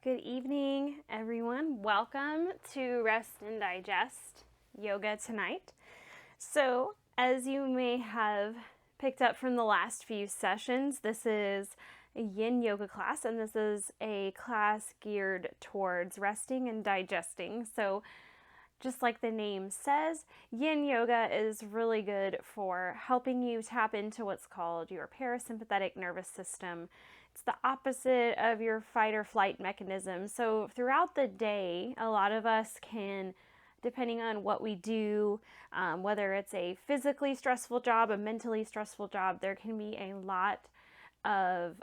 Good evening, everyone. Welcome to Rest and Digest Yoga tonight. So, as you may have picked up from the last few sessions, this is a Yin Yoga class, and this is a class geared towards resting and digesting. So, just like the name says, Yin Yoga is really good for helping you tap into what's called your parasympathetic nervous system. It's the opposite of your fight or flight mechanism. So throughout the day, a lot of us can, depending on what we do, whether it's a physically stressful job, a mentally stressful job, there can be a lot of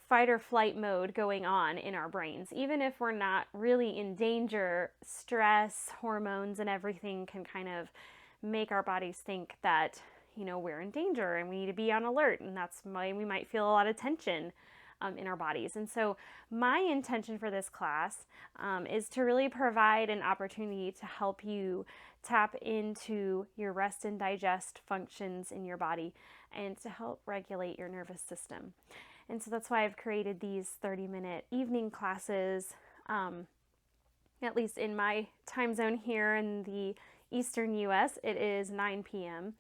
fight or flight mode going on in our brains. Even if we're not really in danger, stress, hormones, and everything can kind of make our bodies think that, we're in danger and we need to be on alert. And that's why we might feel a lot of tension in our bodies. And so my intention for this class is to really provide an opportunity to help you tap into your rest and digest functions in your body and to help regulate your nervous system. And so that's why I've created these 30-minute evening classes, at least in my time zone here in the Eastern US, it is 9 p.m.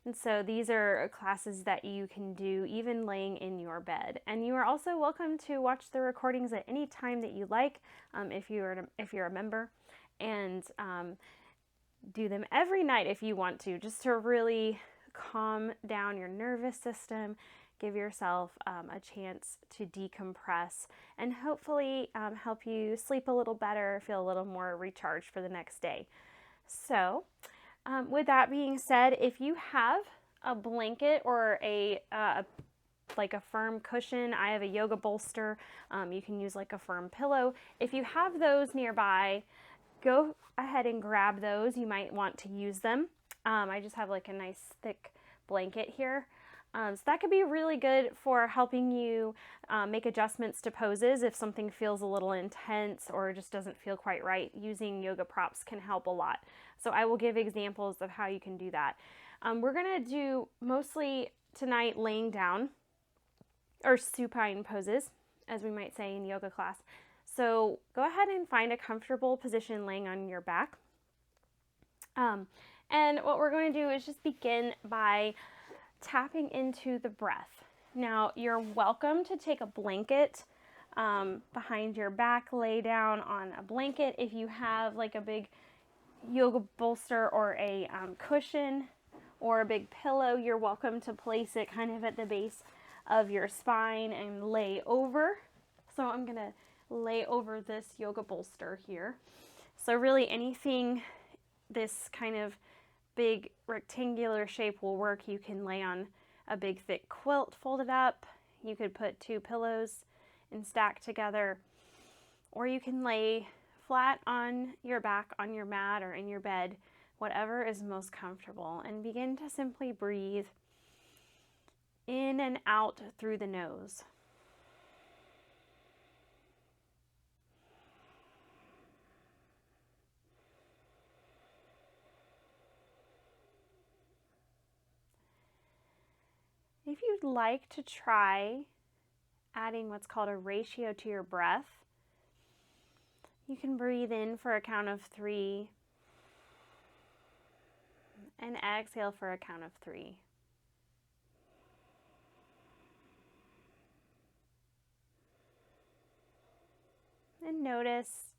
And so these are classes that you can do even laying in your bed. And you are also welcome to watch the recordings at any time that you like, if you're a member, and do them every night if you want to, just to really calm down your nervous system, give yourself a chance to decompress, and hopefully help you sleep a little better, feel a little more recharged for the next day. So with that being said, if you have a blanket or a firm cushion, I have a yoga bolster. You can use like a firm pillow. If you have those nearby, go ahead and grab those. You might want to use them. I just have like a nice thick blanket here. So that could be really good for helping you make adjustments to poses if something feels a little intense or just doesn't feel quite right. Using yoga props can help a lot. So I will give examples of how you can do that. We're going to do mostly tonight laying down or supine poses, as we might say in yoga class. So go ahead and find a comfortable position laying on your back. And what we're going to do is just begin by tapping into the breath. Now, you're welcome to take a blanket behind your back, lay down on a blanket. If you have like a big yoga bolster or a cushion or a big pillow, you're welcome to place it kind of at the base of your spine and lay over. So I'm going to lay over this yoga bolster here. So really anything this kind of big rectangular shape will work. You can lay on a big thick quilt folded up. You could put two pillows and stack together, or you can lay flat on your back on your mat or in your bed, whatever is most comfortable, and begin to simply breathe in and out through the nose. If you'd like to try adding what's called a ratio to your breath, you can breathe in for a count of 3 and exhale for a count of 3. And notice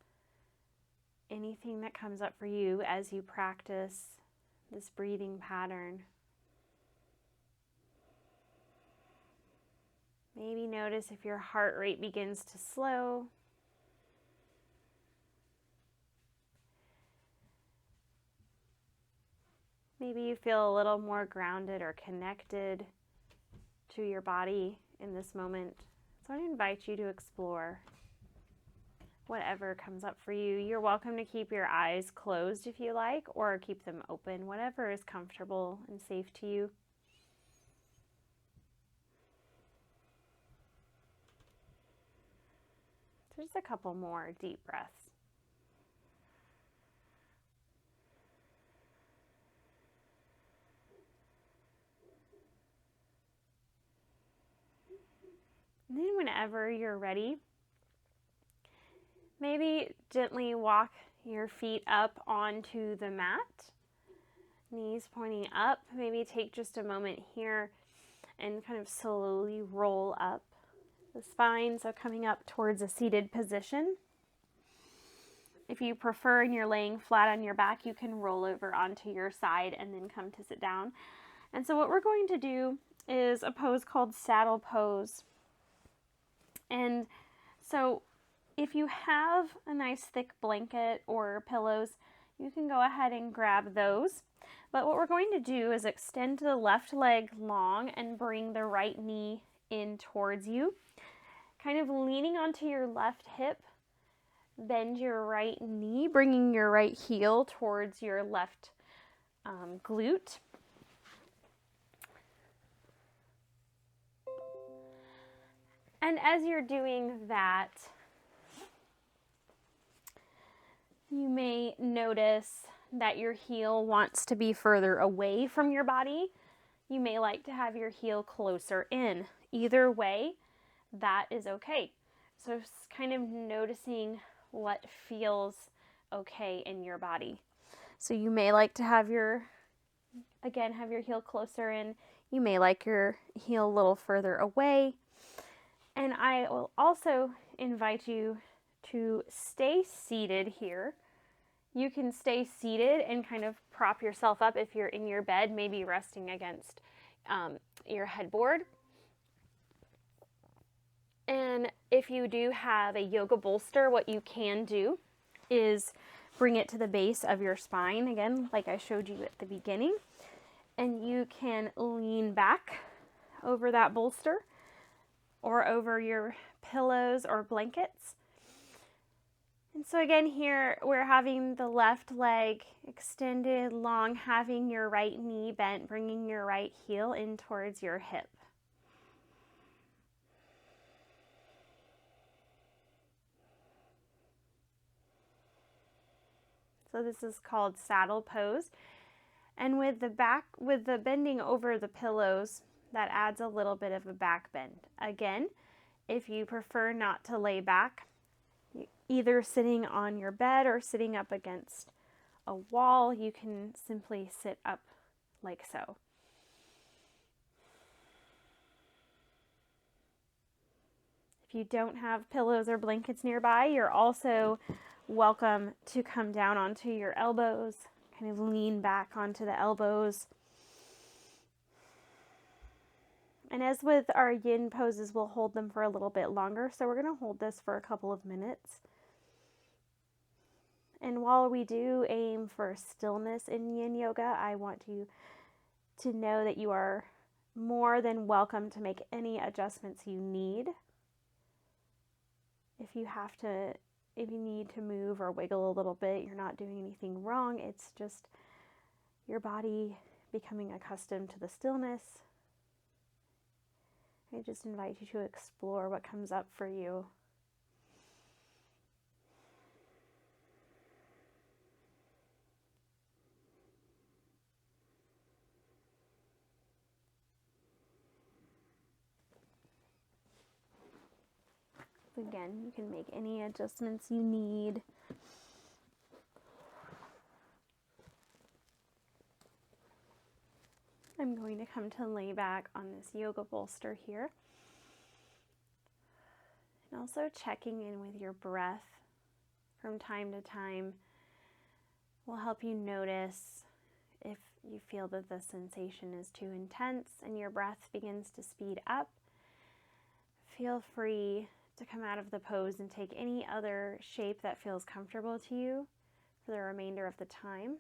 anything that comes up for you as you practice this breathing pattern. Maybe notice if your heart rate begins to slow. Maybe you feel a little more grounded or connected to your body in this moment. So I invite you to explore whatever comes up for you. You're welcome to keep your eyes closed if you like, or keep them open, whatever is comfortable and safe to you. So just a couple more deep breaths. And then whenever you're ready, Maybe gently walk your feet up onto the mat, knees pointing up. Maybe take just a moment here and kind of slowly roll up the spine, so coming up towards a seated position. If you prefer and you're laying flat on your back, you can roll over onto your side and then come to sit down. And so what we're going to do is a pose called saddle pose. And so if you have a nice thick blanket or pillows, you can go ahead and grab those. But what we're going to do is extend the left leg long and bring the right knee in towards you, kind of leaning onto your left hip. Bend your right knee, bringing your right heel towards your left glute. And as you're doing that, you may notice that your heel wants to be further away from your body. You may like to have your heel closer in. Either way, that is okay. So it's kind of noticing what feels okay in your body. So you may like to have your heel closer in. You may like your heel a little further away. And I will also invite you to stay seated here. You can stay seated and kind of prop yourself up if you're in your bed, maybe resting against your headboard. And if you do have a yoga bolster, what you can do is bring it to the base of your spine, again, like I showed you at the beginning. And you can lean back over that bolster or over your pillows or blankets. And so again, here we're having the left leg extended long, having your right knee bent, bringing your right heel in towards your hip. So this is called saddle pose. And with the bending over the pillows, that adds a little bit of a back bend. Again, if you prefer not to lay back, either sitting on your bed or sitting up against a wall, you can simply sit up like so. If you don't have pillows or blankets nearby, you're also welcome to come down onto your elbows, kind of lean back onto the elbows. And as with our yin poses, we'll hold them for a little bit longer. So we're going to hold this for a couple of minutes. And while we do aim for stillness in yin yoga, I want you to know that you are more than welcome to make any adjustments you need. If you need to move or wiggle a little bit, you're not doing anything wrong. It's just your body becoming accustomed to the stillness. I just invite you to explore what comes up for you. Again, you can make any adjustments you need. I'm going to come to lay back on this yoga bolster here. And also checking in with your breath from time to time will help you notice if you feel that the sensation is too intense and your breath begins to speed up. Feel free to come out of the pose and take any other shape that feels comfortable to you for the remainder of the time.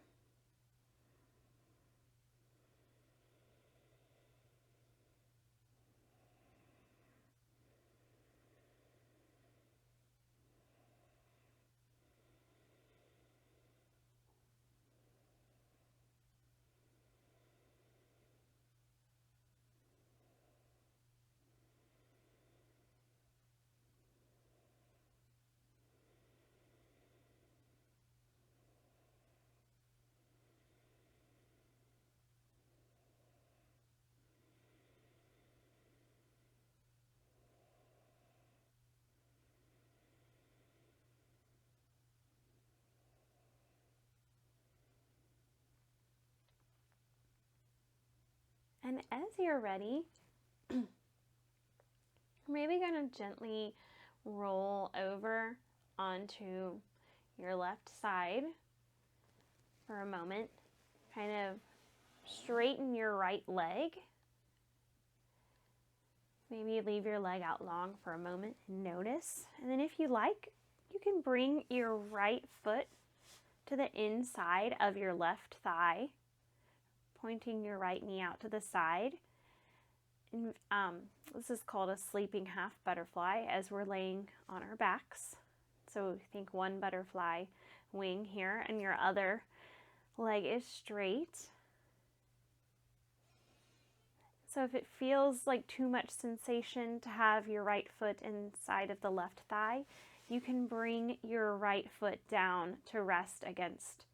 And as you're ready, we're maybe going to gently roll over onto your left side for a moment. Kind of straighten your right leg. Maybe leave your leg out long for a moment and notice. And then if you like, you can bring your right foot to the inside of your left thigh, pointing your right knee out to the side. And, this is called a sleeping half butterfly as we're laying on our backs. So think one butterfly wing here and your other leg is straight. So if it feels like too much sensation to have your right foot inside of the left thigh, you can bring your right foot down to rest against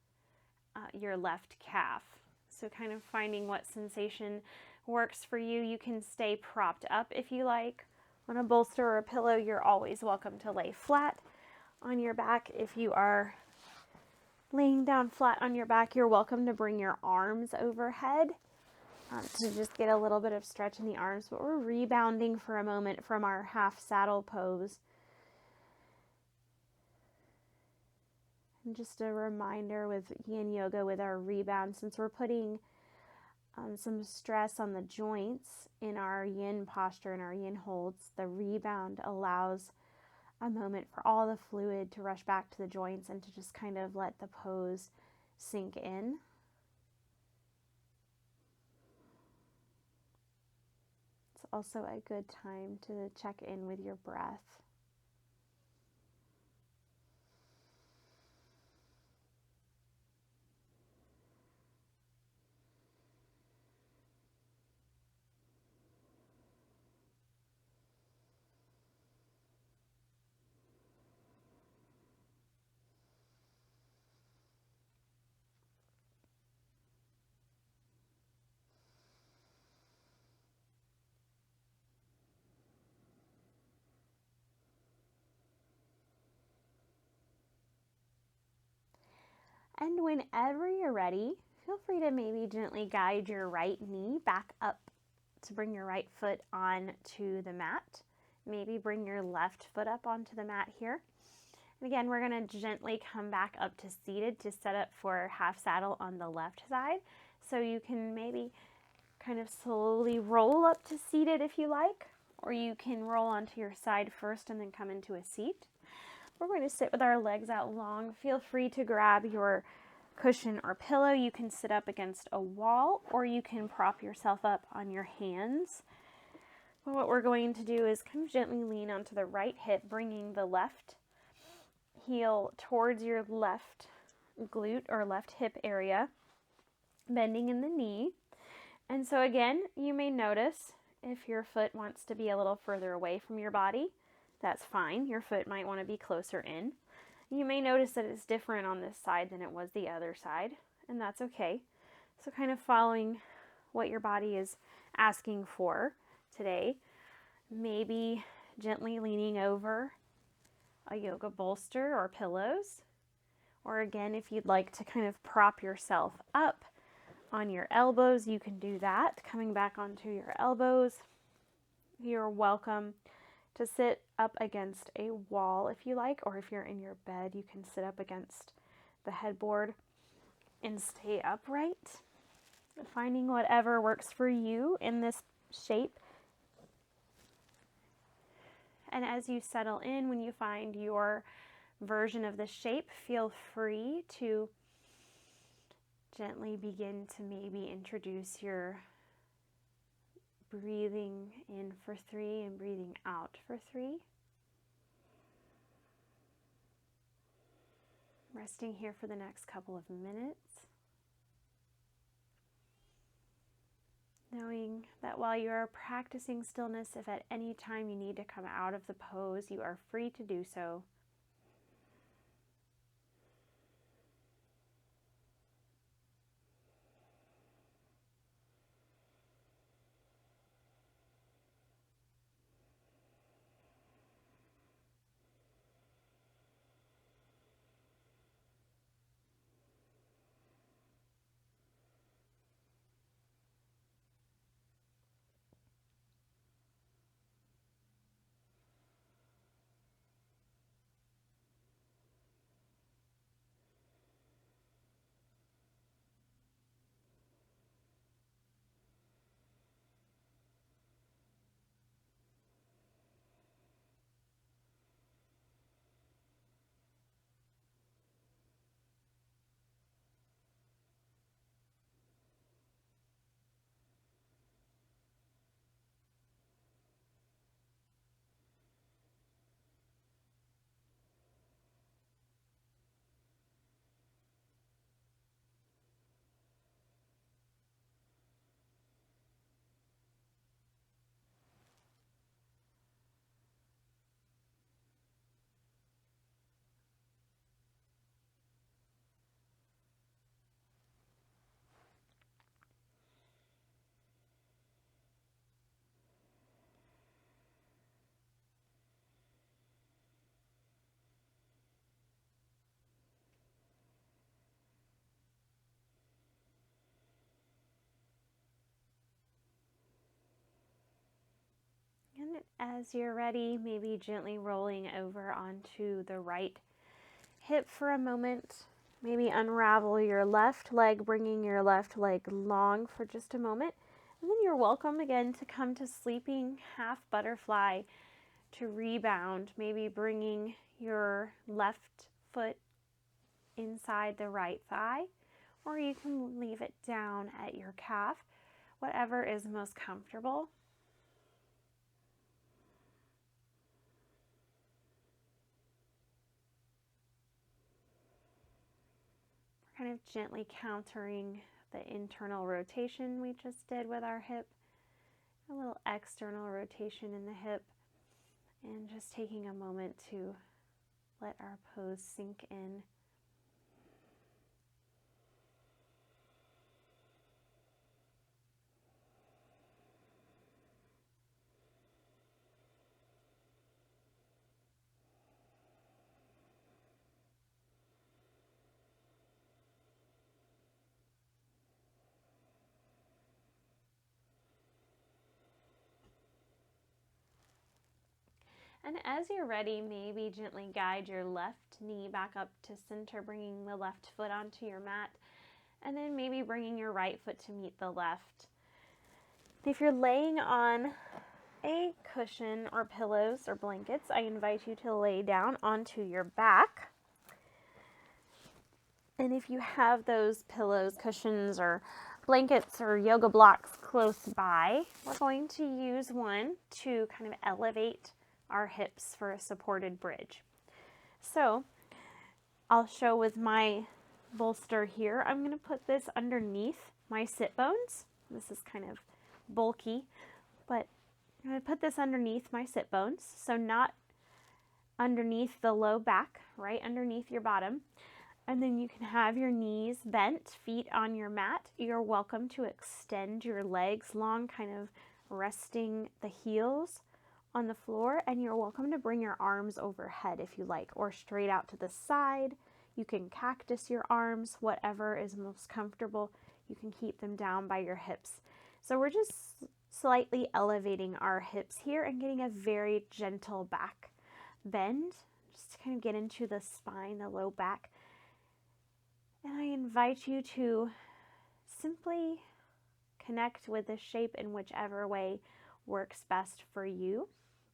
your left calf. So kind of finding what sensation works for you. You can stay propped up if you like. On a bolster or a pillow, you're always welcome to lay flat on your back. If you are laying down flat on your back, you're welcome to bring your arms overhead to just get a little bit of stretch in the arms. But we're rebounding for a moment from our half saddle pose. And just a reminder with Yin Yoga, with our rebound, since we're putting some stress on the joints in our Yin posture and our Yin holds, the rebound allows a moment for all the fluid to rush back to the joints and to just kind of let the pose sink in. It's also a good time to check in with your breath. And whenever you're ready, feel free to maybe gently guide your right knee back up to bring your right foot onto the mat. Maybe bring your left foot up onto the mat here. And again, we're going to gently come back up to seated to set up for half saddle on the left side. So you can maybe kind of slowly roll up to seated if you like, or you can roll onto your side first and then come into a seat. We're going to sit with our legs out long. Feel free to grab your cushion or pillow. You can sit up against a wall, or you can prop yourself up on your hands. But what we're going to do is kind of gently lean onto the right hip, bringing the left heel towards your left glute or left hip area, bending in the knee. And so again, you may notice if your foot wants to be a little further away from your body, that's fine. Your foot might want to be closer in. You may notice that it's different on this side than it was the other side, and that's okay. So kind of following what your body is asking for today. Maybe gently leaning over a yoga bolster or pillows. Or again, if you'd like to kind of prop yourself up on your elbows, you can do that. Coming back onto your elbows. You're welcome to sit up against a wall if you like, or if you're in your bed, you can sit up against the headboard and stay upright, finding whatever works for you in this shape. And as you settle in, when you find your version of the shape, feel free to gently begin to maybe introduce your breathing in for 3 and breathing out for 3. Resting here for the next couple of minutes. Knowing that while you are practicing stillness, if at any time you need to come out of the pose, you are free to do so. as you're ready, maybe gently rolling over onto the right hip for a moment. Maybe unravel your left leg, bringing your left leg long for just a moment. And then you're welcome again to come to sleeping half butterfly to rebound, maybe bringing your left foot inside the right thigh, or you can leave it down at your calf, whatever is most comfortable. We're kind of gently countering the internal rotation we just did with our hip, a little external rotation in the hip, and just taking a moment to let our pose sink in. And as you're ready, maybe gently guide your left knee back up to center, bringing the left foot onto your mat, and then maybe bringing your right foot to meet the left. If you're laying on a cushion or pillows or blankets, I invite you to lay down onto your back. And if you have those pillows, cushions, or blankets or yoga blocks close by, we're going to use one to kind of elevate our hips for a supported bridge. So I'll show with my bolster here. I'm going to put this underneath my sit bones. This is kind of bulky, but I'm going to put this underneath my sit bones, so not underneath the low back, right underneath your bottom. And then you can have your knees bent, feet on your mat. You're welcome to extend your legs long, kind of resting the heels on the floor, and you're welcome to bring your arms overhead if you like, or straight out to the side. You can cactus your arms, whatever is most comfortable. You can keep them down by your hips. So we're just slightly elevating our hips here and getting a very gentle back bend, just to kind of get into the spine, the low back. And I invite you to simply connect with the shape in whichever way works best for you.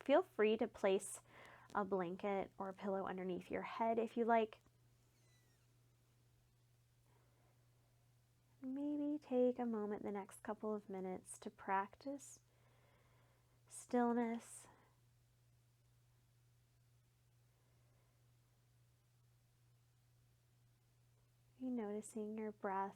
Feel free to place a blanket or a pillow underneath your head if you like. Maybe take a moment the next couple of minutes to practice stillness. Be noticing your breath.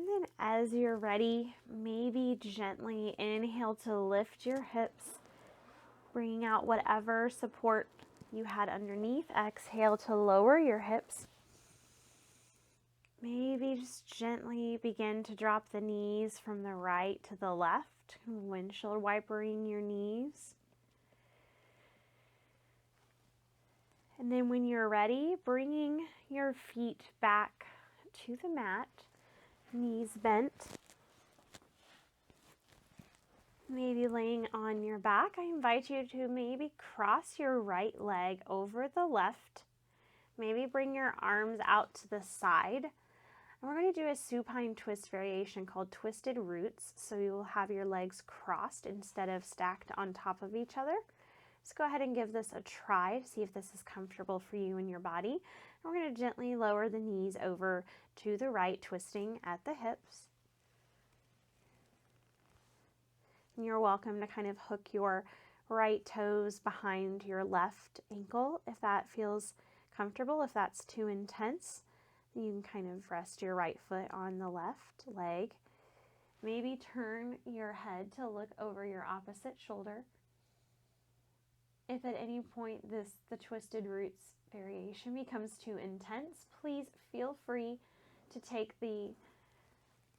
And then as you're ready, maybe gently inhale to lift your hips Bringing out whatever support you had underneath. Exhale to lower your hips. Maybe just gently begin to drop the knees from the right to the left, windshield wipering your knees. And then when you're ready, bringing your feet back to the mat, knees bent. Maybe laying on your back, I invite you to maybe cross your right leg over the left. Maybe bring your arms out to the side. And we're going to do a supine twist variation called twisted roots. So you will have your legs crossed instead of stacked on top of each other. Just go ahead and give this a try to see if this is comfortable for you and your body. And we're going to gently lower the knees over to the right, twisting at the hips. And you're welcome to kind of hook your right toes behind your left ankle if that feels comfortable. If that's too intense, then you can kind of rest your right foot on the left leg. Maybe turn your head to look over your opposite shoulder. If at any point the twisted roots variation becomes too intense, please feel free to take the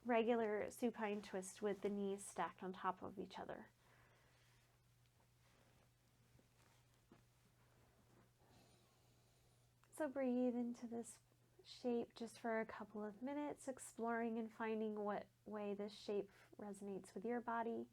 regular supine twist with the knees stacked on top of each other. So breathe into this shape just for a couple of minutes, exploring and finding what way this shape resonates with your body.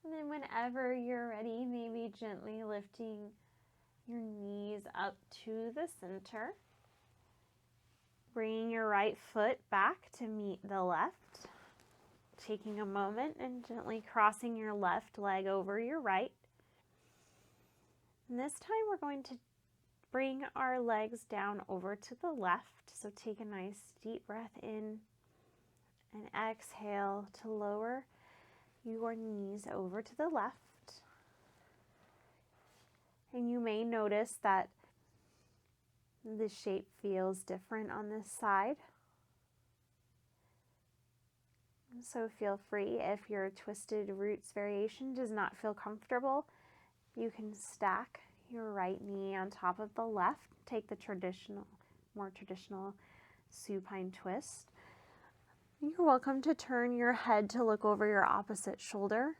And then whenever you're ready, maybe gently lifting your knees up to the center. Bringing your right foot back to meet the left. Taking a moment and gently crossing your left leg over your right. And this time we're going to bring our legs down over to the left. So take a nice deep breath in and exhale to lower your knees over to the left. And you may notice that the shape feels different on this side. So feel free, if your twisted roots variation does not feel comfortable, you can stack your right knee on top of the left. Take the more traditional supine twist. You're welcome to turn your head to look over your opposite shoulder.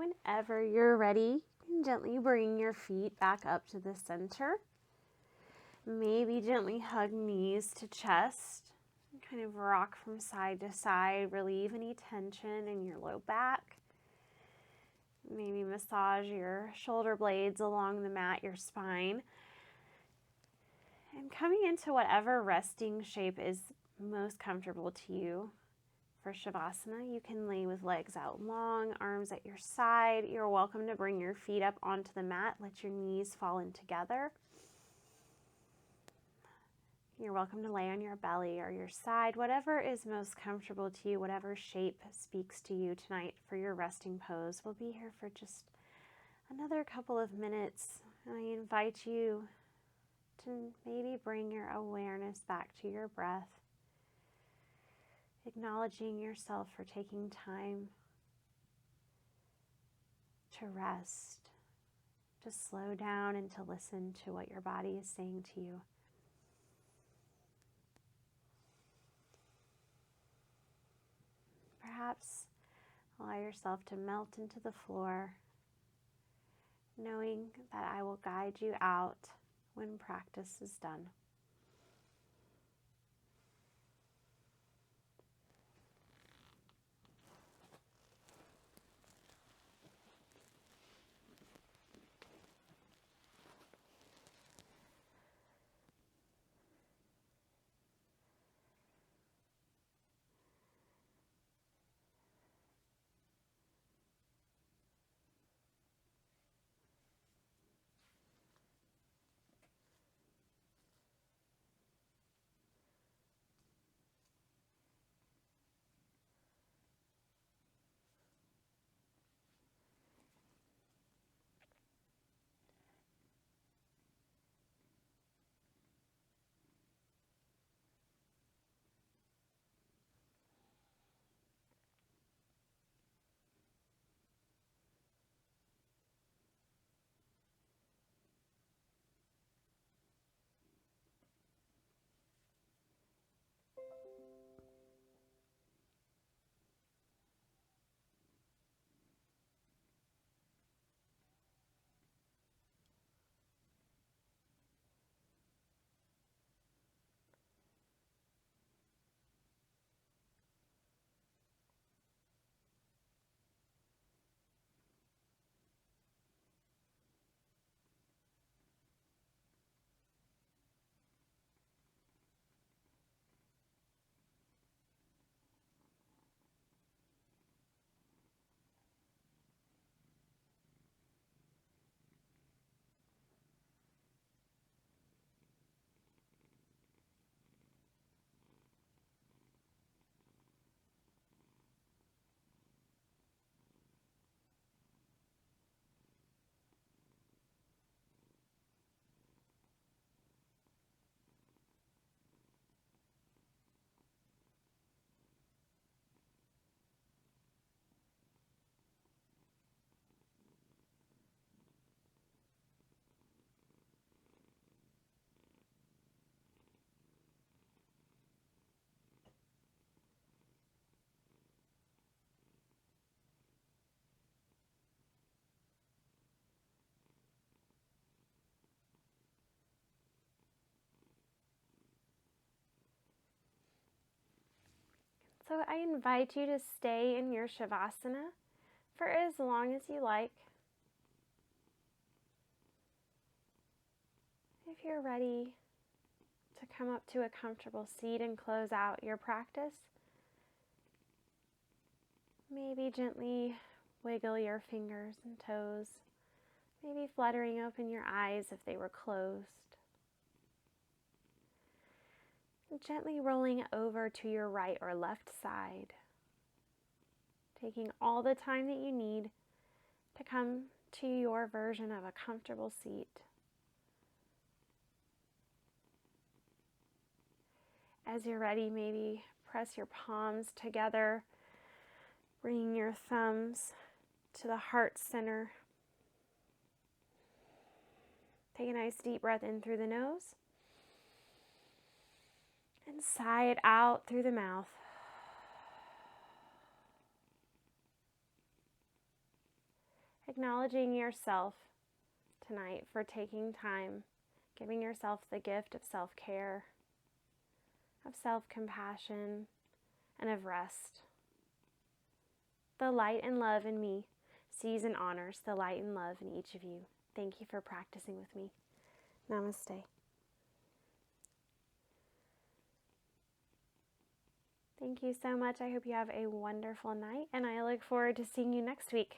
Whenever you're ready, you can gently bring your feet back up to the center. Maybe gently hug knees to chest. Kind of rock from side to side, relieve any tension in your low back. Maybe massage your shoulder blades along the mat, your spine. And coming into whatever resting shape is most comfortable to you. For Shavasana, you can lay with legs out long, arms at your side. You're welcome to bring your feet up onto the mat. Let your knees fall in together. You're welcome to lay on your belly or your side, whatever is most comfortable to you, whatever shape speaks to you tonight for your resting pose. We'll be here for just another couple of minutes. I invite you to maybe bring your awareness back to your breath, acknowledging yourself for taking time to rest, to slow down and to listen to what your body is saying to you. Perhaps allow yourself to melt into the floor, knowing that I will guide you out when practice is done. So I invite you to stay in your Shavasana for as long as you like. If you're ready to come up to a comfortable seat and close out your practice, maybe gently wiggle your fingers and toes, maybe fluttering open your eyes if they were closed. Gently rolling over to your right or left side, taking all the time that you need to come to your version of a comfortable seat. As you're ready, maybe press your palms together, bringing your thumbs to the heart center. Take a nice deep breath in through the nose and sigh it out through the mouth. acknowledging yourself tonight for taking time, giving yourself the gift of self-care, of self-compassion, and of rest. The light and love in me sees and honors the light and love in each of you. Thank you for practicing with me. Namaste. Thank you so much. I hope you have a wonderful night, and I look forward to seeing you next week.